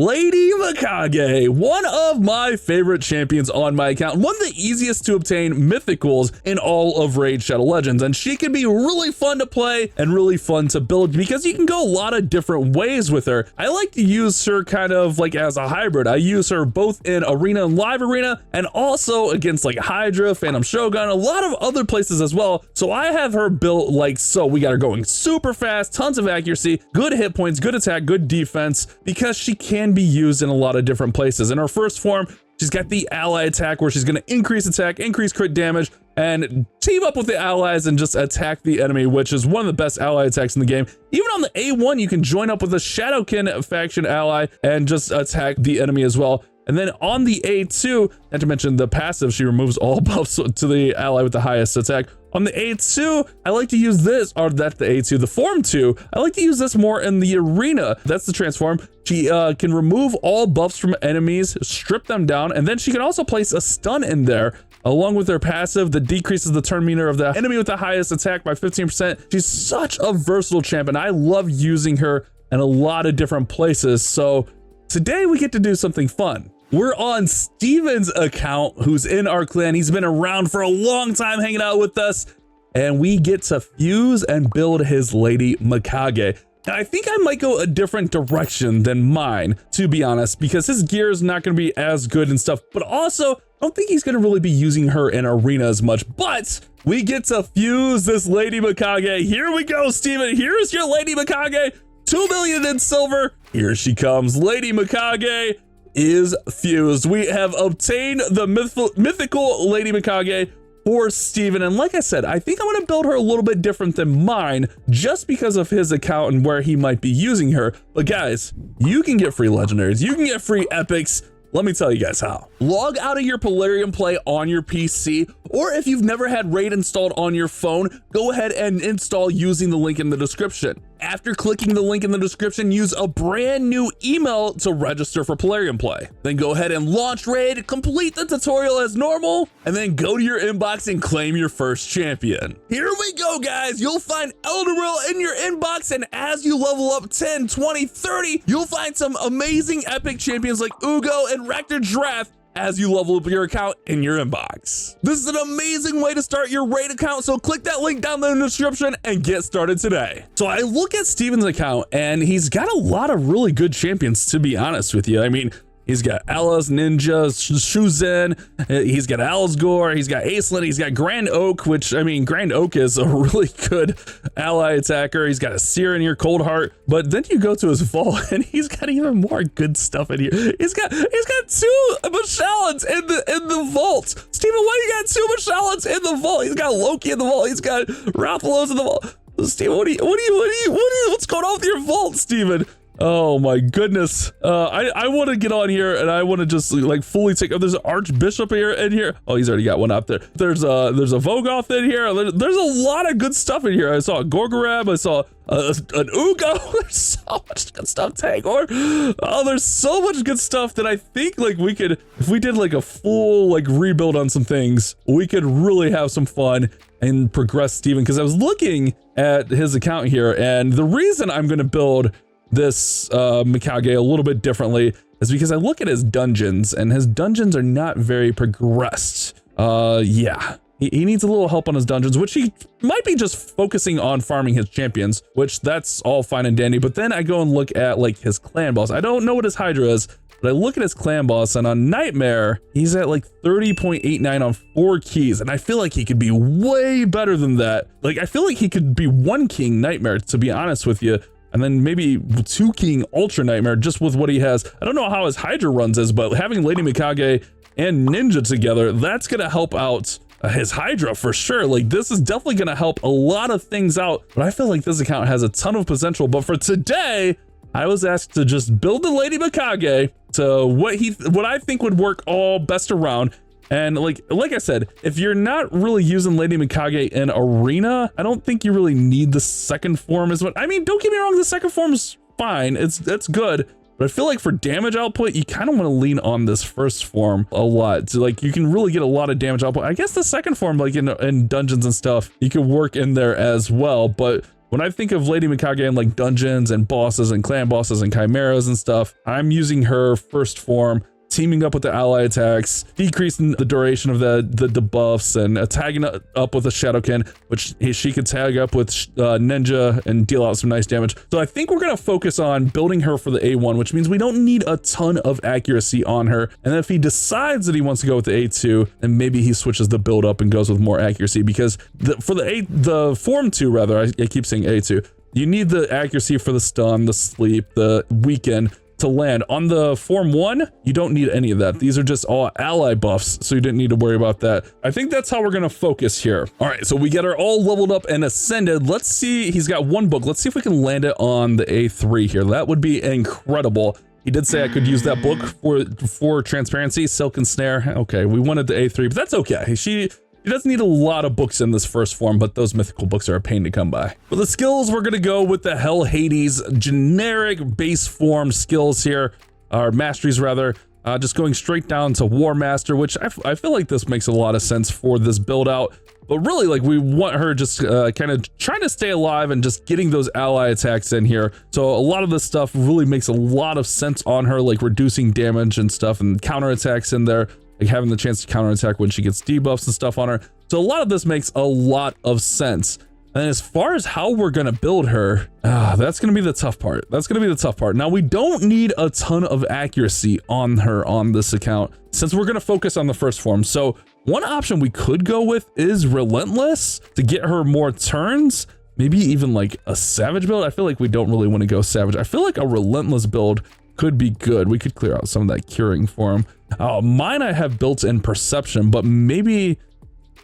Lady Mikage, one of my favorite champions on my account, one of the easiest to obtain mythicals in all of Raid Shadow Legends, and she can be really fun to play and really fun to build because you can go a lot of different ways with her. I like to use her kind of like as a hybrid. I use her both in arena and live arena, and also against like Hydra, Phantom Shogun, a lot of other places as well. So I have her built like so. We got her going super fast, tons of accuracy, good hit points, good attack, good defense, because she can be used in a lot of different places. In her first form, she's got the ally attack where she's going to increase attack, increase crit damage, and team up with the allies and just attack the enemy, which is one of the best ally attacks in the game. Even on the A1, you can join up with a Shadowkin faction ally and just attack the enemy as well. And then on the A2, not to mention the passive, she removes all buffs to the ally with the highest attack. On the A2, I like to use this, or that's the A2, the Form 2. I like to use this more in the arena. That's the transform. She can remove all buffs from enemies, strip them down, and then she can also place a stun in there, along with her passive that decreases the turn meter of the enemy with the highest attack by 15%. She's such a versatile champ, and I love using her in a lot of different places. So today we get to do something fun. We're on Steven's account, who's in our clan. He's been around for a long time hanging out with us, and we get to fuse and build his Lady Mikage. Now, I think I might go a different direction than mine, to be honest, because his gear is not going to be as good and stuff, but also I don't think he's going to really be using her in arena as much, but we get to fuse this Lady Mikage. Here we go, Steven. Here's your Lady Mikage. 2 million in silver. Here she comes. Lady Mikage is fused. We have obtained the mythical Lady Mikage for Steven, and like I said, I think I'm going to build her a little bit different than mine just because of his account and where he might be using her. But guys, you can get free legendaries, you can get free epics. Let me tell you guys how. Log out of your Plarium Play on your PC, or if you've never had Raid installed on your phone, go ahead and install using the link in the description. After clicking the link in the description, use a brand new email to register for Plarium Play. Then go ahead and launch Raid, complete the tutorial as normal, and then go to your inbox and claim your first champion. Here we go, guys. You'll find Elderil in your inbox, and as you level up 10, 20, 30, you'll find some amazing epic champions like Ugo and Rector Giraffe as you level up your account in your inbox. This is an amazing way to start your Raid account, so click that link down there in the description and get started today. So I look at Steven's account and he's got a lot of really good champions, to be honest with you. I mean, he's got Alice, Ninja, Shuzen, he's got Alsgore, he's got Aislinn, he's got Grand Oak, which, I mean, Grand Oak is a really good ally attacker. He's got a Seer in here, Cold Heart, but then you go to his vault and he's got even more good stuff in here. He's got 2 Michelins in the vault. Steven, why you got 2 Michelins in the vault? He's got Loki in the vault. He's got Rathalos in the vault. Steven, what's going on with your vault, Steven? Oh my goodness. I want to get on here and I want to just like fully take, oh, there's an Archbishop here in here. Oh, he's already got one up there. There's a Vogoth in here. There's a lot of good stuff in here. I saw a Gorgorab. I saw an Ugo. There's so much good stuff. Takeover. Oh, there's so much good stuff that I think like we could, if we did like a full like rebuild on some things, we could really have some fun and progress Steven. Because I was looking at his account here, and the reason I'm going to build this Mikage a little bit differently is because I look at his dungeons, and his dungeons are not very progressed. Yeah, he needs a little help on his dungeons, which he might be just focusing on farming his champions, which that's all fine and dandy. But then I go and look at like his clan boss. I don't know what his Hydra is, but I look at his clan boss, and on Nightmare, he's at like 30.89 on 4 keys. And I feel like he could be way better than that. Like, I feel like he could be 1 king Nightmare, to be honest with you. And then maybe 2 king Ultra Nightmare just with what he has. I don't know how his Hydra runs is, but having Lady Mikage and Ninja together, that's gonna help out his Hydra for sure. Like, this is definitely gonna help a lot of things out, but I feel like this account has a ton of potential. But for today, I was asked to just build the Lady Mikage to what I think would work all best around. And like I said, if you're not really using Lady Mikage in arena, I don't think you really need the second form as much. I mean, don't get me wrong, the second form's fine. It's good. But I feel like for damage output, you kind of want to lean on this first form a lot. So like you can really get a lot of damage output. I guess the second form, like in dungeons and stuff, you can work in there as well. But When I think of Lady Mikage in like dungeons and bosses and clan bosses and chimeras and stuff, I'm using her first form, teaming up with the ally attacks, decreasing the duration of the debuffs, and tagging up with a Shadowkin, which she could tag up with Ninja and deal out some nice damage. So I think we're gonna focus on building her for the A1, which means we don't need a ton of accuracy on her. And if he decides that he wants to go with the A2, then maybe he switches the build up and goes with more accuracy, because for the form 2 rather, I keep saying A2, you need the accuracy for the stun, the sleep, the weaken to land. On the form 1, you don't need any of that. These are just all ally buffs, so you didn't need to worry about that. I think that's how we're gonna focus here. All right, so we get her all leveled up and ascended. Let's see, he's got 1 book. Let's see if we can land it on the A3 here. That would be incredible. He did say I could use that book for transparency, Silk and Snare. Okay, we wanted the A3, but that's okay. She doesn't need a lot of books in this first form, but those mythical books are a pain to come by. For the skills, we're gonna go with the Hell Hades generic base form skills here, or masteries rather. Just going straight down to War Master, which I feel like this makes a lot of sense for this build out. But really, like, we want her just kind of trying to stay alive and just getting those ally attacks in here. So a lot of this stuff really makes a lot of sense on her, like reducing damage and stuff, and counter attacks in there, like having the chance to counterattack when she gets debuffs and stuff on her. So a lot of this makes a lot of sense. And as far as how we're gonna build her, that's gonna be the tough part. That's gonna be the tough part. Now, we don't need a ton of accuracy on her on this account, since we're gonna focus on the first form. So one option we could go with is Relentless to get her more turns. Maybe even like a Savage build. I feel like we don't really want to go Savage. I feel like a Relentless build could be good. We could clear out some of that curing for him. Mine I have built in Perception, but maybe,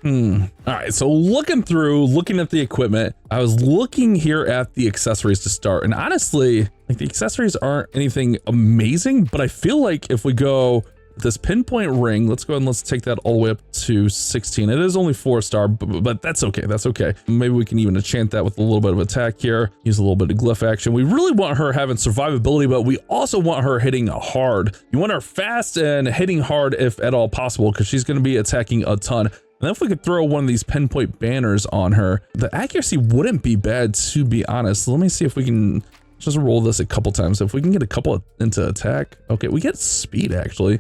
all right, so looking at the equipment, I was looking here at the accessories to start, and honestly, like, the accessories aren't anything amazing, but I feel like if we go with this pinpoint ring, let's go ahead and let's take that all the way up to 16. It is only 4-star, but that's okay. That's okay. Maybe we can even enchant that with a little bit of attack here. Use a little bit of glyph action. We really want her having survivability, but we also want her hitting hard. You want her fast and hitting hard if at all possible, because she's going to be attacking a ton. And then if we could throw one of these pinpoint banners on her, the accuracy wouldn't be bad, to be honest. Let me see if we can just roll this a couple times. If we can get a couple into attack. Okay, we get speed actually.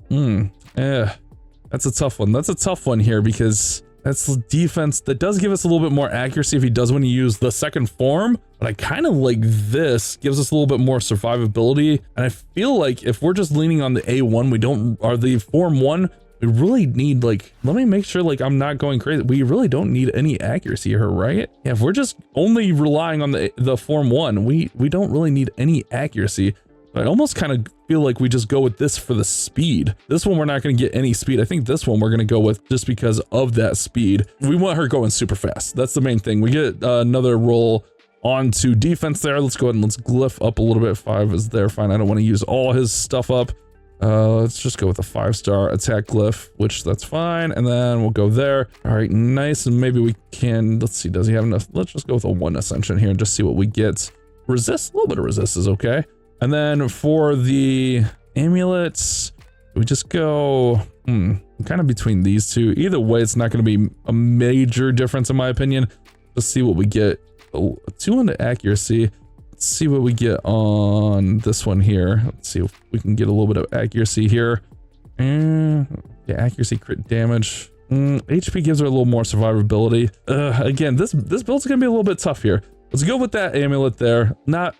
That's a tough one. That's a tough one here, because that's defense. That does give us a little bit more accuracy if he does want to use the second form, but I kind of like this. Gives us a little bit more survivability. And I feel like if we're just leaning on the A1, or the form 1, we really need, like, let me make sure, like, I'm not going crazy. We really don't need any accuracy here, right? Yeah, if we're just only relying on the form 1, we don't really need any accuracy. I almost kind of feel like we just go with this for the speed. This one, we're not going to get any speed. I think this one we're going to go with just because of that speed. We want her going super fast. That's the main thing. We get another roll onto defense there. Let's go ahead and let's glyph up a little bit. 5 is there. Fine. I don't want to use all his stuff up. Let's just go with a 5-star attack glyph, which that's fine. And then we'll go there. All right, nice. And maybe we can, let's see, does he have enough? Let's just go with a 1 ascension here and just see what we get. Resist, a little bit of resist is okay. And then for the amulets, we just go kind of between these two. Either way, it's not going to be a major difference in my opinion. Let's see what we get. 2 into accuracy. Let's see what we get on this one here. Let's see if we can get a little bit of accuracy here. And yeah, accuracy, crit damage. HP gives her a little more survivability. Again, this build's gonna be a little bit tough here. Let's go with that amulet there. Not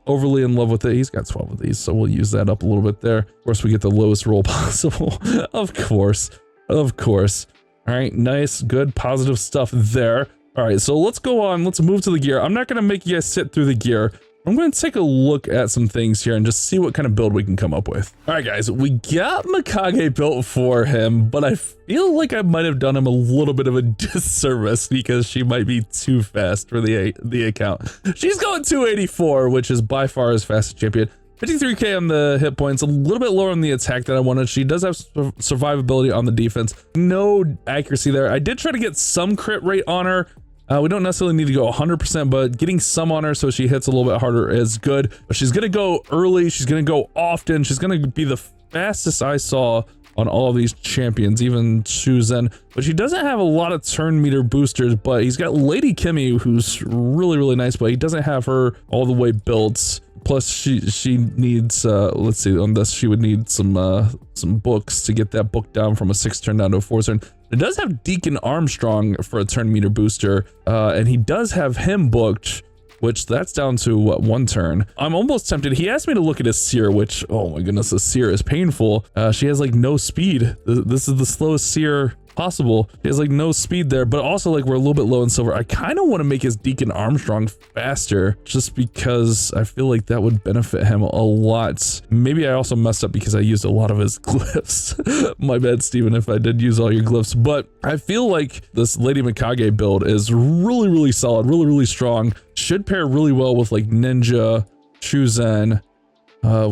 overly in love with it. He's got 12 of these, so we'll use that up a little bit there. Of course, we get the lowest roll possible. Of course. All right, nice, good, positive stuff there. All right, so let's go on. Let's move to the gear. I'm not gonna make you guys sit through the gear. I'm going to take a look at some things here and just see what kind of build we can come up with. All right, guys, we got Mikage built for him, but I feel like I might have done him a little bit of a disservice because she might be too fast for the account. She's going 284, which is by far his fastest champion. 53k on the hit points, a little bit lower on the attack than I wanted. She does have survivability on the defense. No accuracy there. I did try to get some crit rate on her. We don't necessarily need to go 100%, but getting some on her so she hits a little bit harder is good. But she's going to go early. She's going to go often. She's going to be the fastest I saw on all of these champions, even Shuzen, but she doesn't have a lot of turn meter boosters. But he's got Lady Kimmy, who's really nice, but he doesn't have her all the way built. Plus she needs let's see, on this she would need some books to get that book down from a 6 turn down to a 4 turn. It does have Deacon Armstrong for a turn meter booster, and he does have him booked, which that's down to what, 1 turn. I'm almost tempted. He asked me to look at his Seer, which, oh my goodness, the Seer is painful. She has like no speed. This is the slowest Seer possible. He has like no speed there, but also like we're a little bit low in silver. I kind of want to make his Deacon Armstrong faster just because I feel like that would benefit him a lot. Maybe I also messed up because I used a lot of his glyphs. My bad, Steven, if I did use all your glyphs, but I feel like this Lady Mikage build is really solid, really strong. Should pair really well with like Ninja, Shuzen,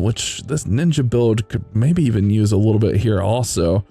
which this Ninja build could maybe even use a little bit here also.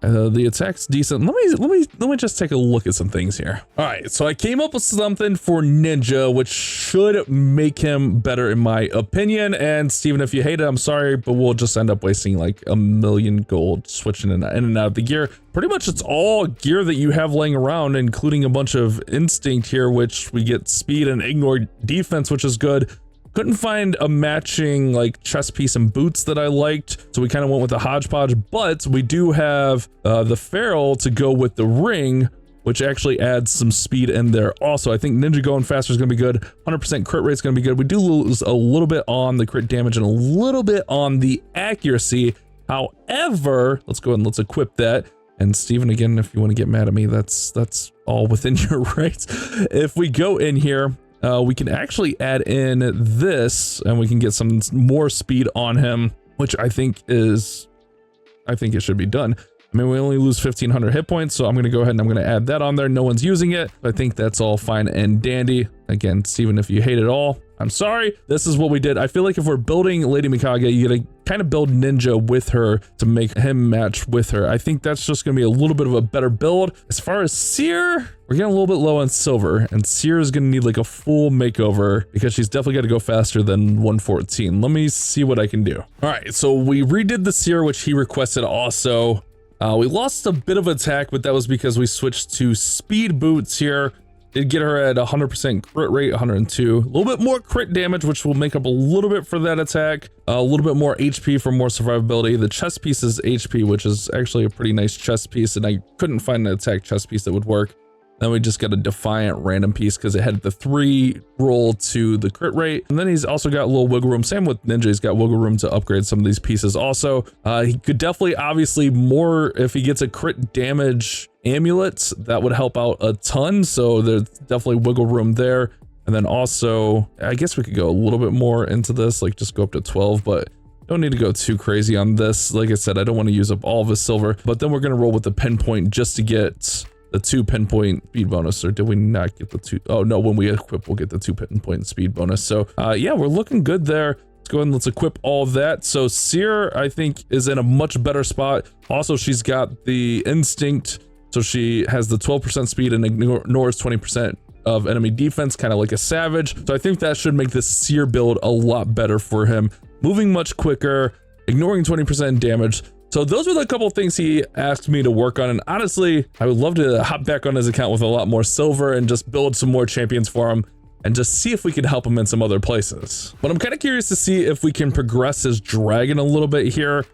The attack's decent. Let me just take a look at some things here. All right, so I came up with something for Ninja, which should make him better in my opinion. And Steven, if you hate it, I'm sorry, but we'll just end up wasting like 1,000,000 gold switching in and out of the gear. Pretty much it's all gear that you have laying around, including a bunch of instinct here, which we get speed and ignore defense, which is good. Couldn't find a matching like chest piece and boots that I liked, so we kind of went with the hodgepodge, but we do have the Referral to go with the ring, which actually adds some speed in there also. I think Ninja going faster is going to be good. 100% crit rate is going to be good. We do lose a little bit on the crit damage and a little bit on the accuracy. However, let's go ahead and let's equip that. And Steven, again, if you want to get mad at me, that's all within your rights. If we go in here, we can actually add in this and we can get some more speed on him, which I think it should be done. I mean, we only lose 1,500 hit points, so I'm going to go ahead and I'm going to add that on there. No one's using it. I think that's all fine and dandy. Again, Steven, if you hate it all, I'm sorry. This is what we did. I feel like if we're building Lady Mikage, you gotta kind of build Ninja with her to make him match with her. I think that's just gonna be a little bit of a better build. As far as Seer, we're getting a little bit low on silver, and Seer is gonna need like a full makeover because she's definitely gotta go faster than 114. Let me see what I can do. All right, so we redid the Seer, which he requested also. We lost a bit of attack, but that was because we switched to speed boots here. Did get her at 100% crit rate, 102. A little bit more crit damage, which will make up a little bit for that attack. A little bit more HP for more survivability. The chest piece is HP, which is actually a pretty nice chest piece, and I couldn't find an attack chest piece that would work. Then we just got a Defiant random piece because it had the 3 roll to the crit rate. And then he's also got a little wiggle room. Same with Ninja, he's got wiggle room to upgrade some of these pieces also. He could definitely, obviously, more if he gets a crit damage amulet, that would help out a ton. So there's definitely wiggle room there. And then also, I guess we could go a little bit more into this, like just go up to 12, but don't need to go too crazy on this. Like I said, I don't want to use up all of his silver, but then we're going to roll with the pinpoint just to get the 2 pinpoint speed bonus. Or did we not get the 2? Oh no, when we equip, we'll get the 2 pinpoint speed bonus. So yeah, we're looking good there. Let's go ahead and let's equip all of that. So Seer, I think, is in a much better spot. Also, she's got the instinct, so she has the 12% speed and ignores 20% of enemy defense, kind of like a savage. So I think that should make this Seer build a lot better for him. Moving much quicker, ignoring 20% damage. So those were the couple of things he asked me to work on, and honestly, I would love to hop back on his account with a lot more silver and just build some more champions for him and just see if we can help him in some other places. But I'm kind of curious to see if we can progress his dragon a little bit here.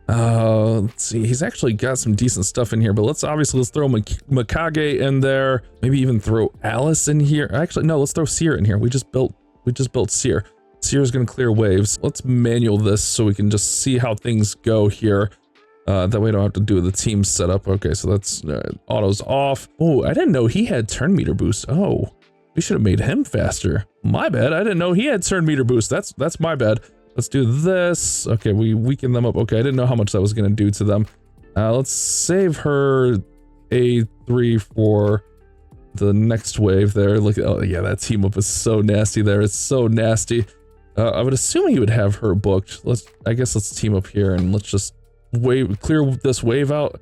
Let's see, he's actually got some decent stuff in here, but let's throw Mikage in there. Maybe even throw Alice in here. Actually, no, let's throw Seer in here. We just built Seer. Seer is going to clear waves. Let's manual this so we can just see how things go here. That way I don't have to do the team setup. Okay, so that's autos off. Oh, I didn't know he had turn meter boost. Oh, we should have made him faster. My bad. I didn't know he had turn meter boost. That's my bad. Let's do this. Okay, we weaken them up. Okay, I didn't know how much that was going to do to them. Let's save her A3 for the next wave there. Look, oh yeah, that team up is so nasty there. It's so nasty. I would assume he would have her booked. I guess let's team up here and let's just clear this wave out.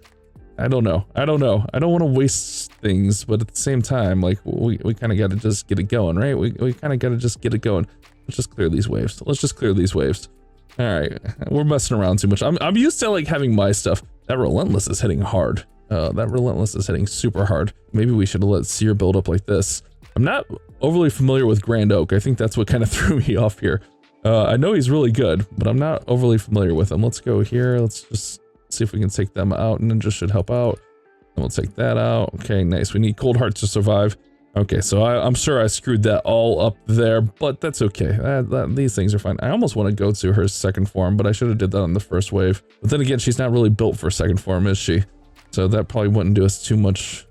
I don't know. I don't want to waste things, but at the same time, like we kind of got to just get it going, right? We kind of got to just get it going. Let's just clear these waves. Let's just clear these waves. All right, we're messing around too much. I'm used to like having my stuff. That Relentless is hitting hard. That Relentless is hitting super hard. Maybe we should have let Seer build up like this. I'm not overly familiar with Grand Oak. I think that's what kind of threw me off here. I know he's really good, but I'm not overly familiar with him. Let's go here. Let's just see if we can take them out. Ninja should help out. And we'll take that out. Okay, nice. We need Cold Heart to survive. Okay, so I'm sure I screwed that all up there, but that's okay. These things are fine. I almost want to go to her second form, but I should have did that on the first wave. But then again, she's not really built for second form, is she? So that probably wouldn't do us too much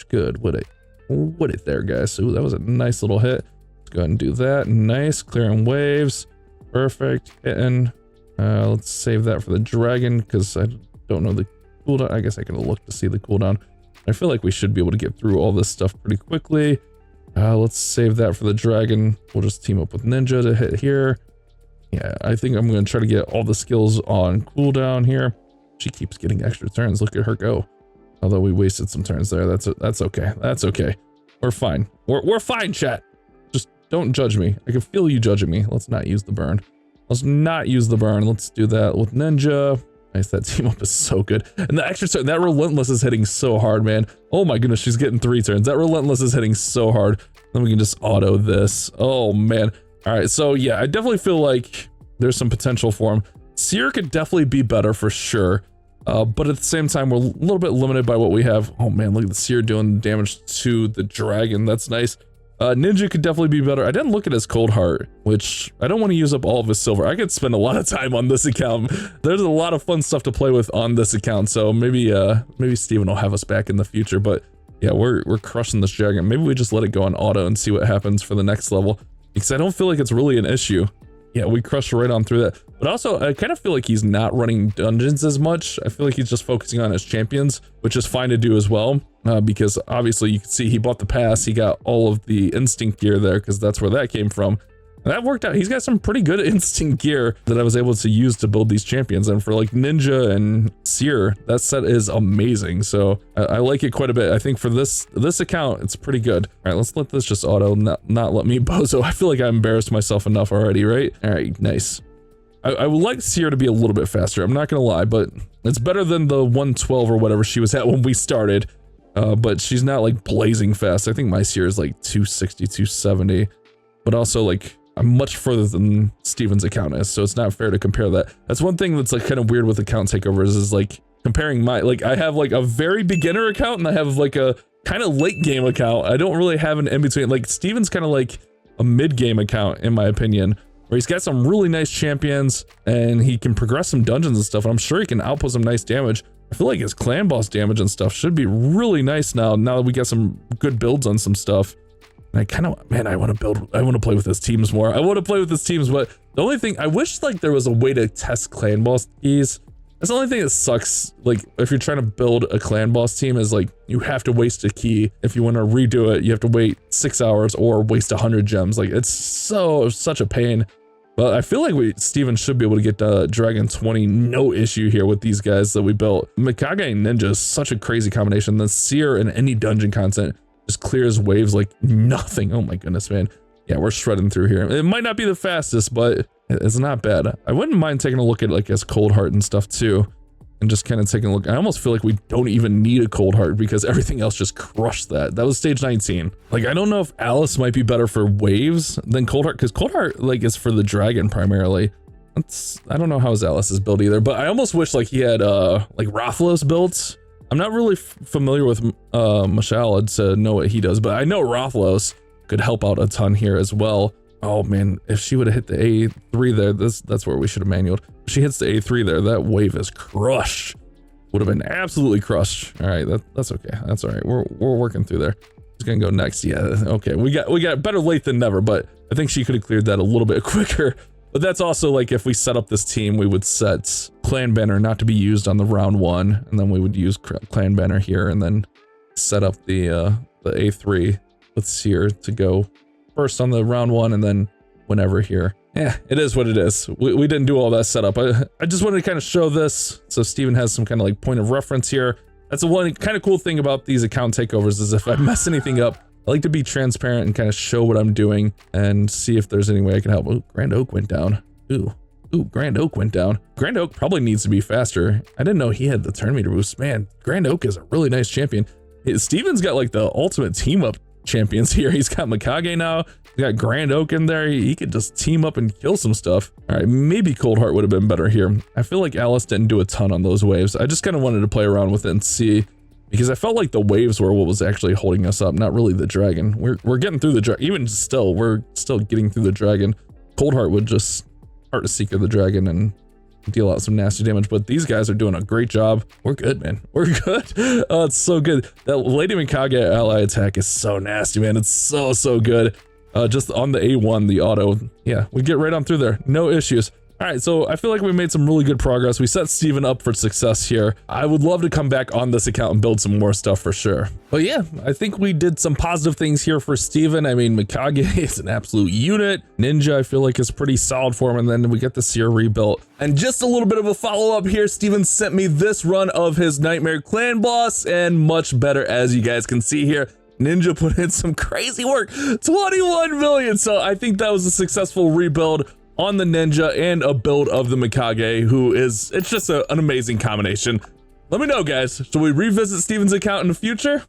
good, would it? Would it there, guys? Ooh, that was a nice little hit. Let's go ahead and do that. Nice, clearing waves. Perfect, hitting. Let's save that for the dragon, because I don't know the cooldown. I guess I can look to see the cooldown. I feel like we should be able to get through all this stuff pretty quickly. Let's save that for the dragon. We'll just team up with Ninja to hit here. Yeah, I think I'm going to try to get all the skills on cooldown here. She keeps getting extra turns. Look at her go. Although we wasted some turns there. That's okay. That's okay. We're fine. We're fine, chat. Just don't judge me. I can feel you judging me. Let's not use the burn. Let's not use the burn. Let's do that with Ninja. Nice, that team up is so good. And the extra turn, that Relentless is hitting so hard, man. Oh my goodness, she's getting 3 turns. That Relentless is hitting so hard. Then we can just auto this. Oh man. All right, so yeah, I definitely feel like there's some potential for him. Seer could definitely be better for sure. But at the same time, we're a little bit limited by what we have. Oh man, look at the Seer doing damage to the dragon. That's nice. Ninja could definitely be better. I didn't look at his Cold Heart, which I don't want to use up all of his silver. I could spend a lot of time on this account. There's a lot of fun stuff to play with on this account. So maybe Steven will have us back in the future. But yeah, we're crushing this dragon. Maybe we just let it go on auto and see what happens for the next level, because I don't feel like it's really an issue. Yeah, we crushed right on through that. But also, I kind of feel like he's not running dungeons as much. I feel like he's just focusing on his champions, which is fine to do as well. Because obviously you can see he bought the pass. He got all of the instinct gear there, because that's where that came from. And that worked out. He's got some pretty good instinct gear that I was able to use to build these champions. And for like Ninja and Seer, that set is amazing. So I like it quite a bit. I think for this account, it's pretty good. All right, let's let this just auto, not let me bozo. I feel like I embarrassed myself enough already, right? All right, nice. I would like Seer to be a little bit faster. I'm not gonna lie, but it's better than the 112 or whatever she was at when we started. But she's not like blazing fast. I think my Seer is like 260, 270, but also like I'm much further than Steven's account is, so it's not fair to compare that. That's one thing that's like kind of weird with account takeovers, is like comparing my, like I have like a very beginner account and I have like a kind of late game account. I don't really have an in between. Like Steven's kind of like a mid game account in my opinion, where he's got some really nice champions and he can progress some dungeons and stuff. And I'm sure he can output some nice damage. I feel like his clan boss damage and stuff should be really nice now that we got some good builds on some stuff. And I kind of, man, I want to play with his teams more. I want to play with his teams, but the only thing, I wish like there was a way to test clan boss keys. That's the only thing that sucks. Like if you're trying to build a clan boss team, is like you have to waste a key. If you want to redo it, you have to wait 6 hours or waste 100 gems. Like it's such a pain. But I feel like Steven should be able to get Dragon 20 no issue here with these guys that we built. Mikage and Ninja is such a crazy combination. The Seer and any dungeon content just clears waves like nothing. Oh my goodness, man. Yeah, we're shredding through here. It might not be the fastest, but it's not bad. I wouldn't mind taking a look at like his Cold Heart and stuff too, and just kind of taking a look. I almost feel like we don't even need a Cold Heart because everything else just crushed that. That was stage 19. Like, I don't know if Alice might be better for waves than Cold Heart, because Cold Heart like is for the dragon primarily. I don't know how his Alice is built either, but I almost wish like he had like Rathalos built. I'm not really familiar with Mashal to know what he does, but I know Rathalos could help out a ton here as well. Oh man, if she would have hit the A3 there, that's where we should have manualed. If she hits the A3 there, that wave is crushed. Would have been absolutely crushed. All right, that's okay. That's all right. We're working through there. It's gonna go next. Yeah, okay. We got better late than never, but I think she could have cleared that a little bit quicker. But that's also like if we set up this team, we would set Clan Banner not to be used on the round 1, and then we would use Clan Banner here, and then set up the A3 with Seer to go first on the round 1, and then whenever here. Yeah, it is what it is. We didn't do all that setup. I just wanted to kind of show this so Steven has some kind of like point of reference here. That's the one kind of cool thing about these account takeovers, is if I mess anything up, I like to be transparent and kind of show what I'm doing and see if there's any way I can help. Oh, Grand Oak went down. Ooh, Ooh, Grand Oak went down. Grand Oak probably needs to be faster. I didn't know he had the turn meter boost. Man, Grand Oak is a really nice champion. Steven's got like the ultimate team up champions here. He's got Mikage now. He's got Grand Oak in there. He could just team up and kill some stuff. All right, maybe Cold Heart would have been better here. I feel like Alice didn't do a ton on those waves. I just kind of wanted to play around with it and see, because I felt like the waves were what was actually holding us up, not really the dragon. We're getting through the dragon. Even still, we're still getting through the dragon. Cold Heart would just Heart to Seeker the dragon and deal out some nasty damage, but these guys are doing a great job. We're good, man. We're good. Oh, it's so good. That Lady Mikage ally attack is so nasty, man. It's so good. Just on the A1, the auto. Yeah, we get right on through there. No issues. All right, so I feel like we made some really good progress. We set Steven up for success here. I would love to come back on this account and build some more stuff for sure. But yeah, I think we did some positive things here for Steven. I mean, Mikage is an absolute unit. Ninja, I feel like, is pretty solid for him. And then we get the Seer rebuilt. And just a little bit of a follow-up here. Steven sent me this run of his Nightmare Clan boss, and much better, as you guys can see here. Ninja put in some crazy work, 21 million. So I think that was a successful rebuild on the Ninja and a build of the Mikage, who is, it's just an amazing combination. Let me know, guys. Should we revisit Steven's account in the future?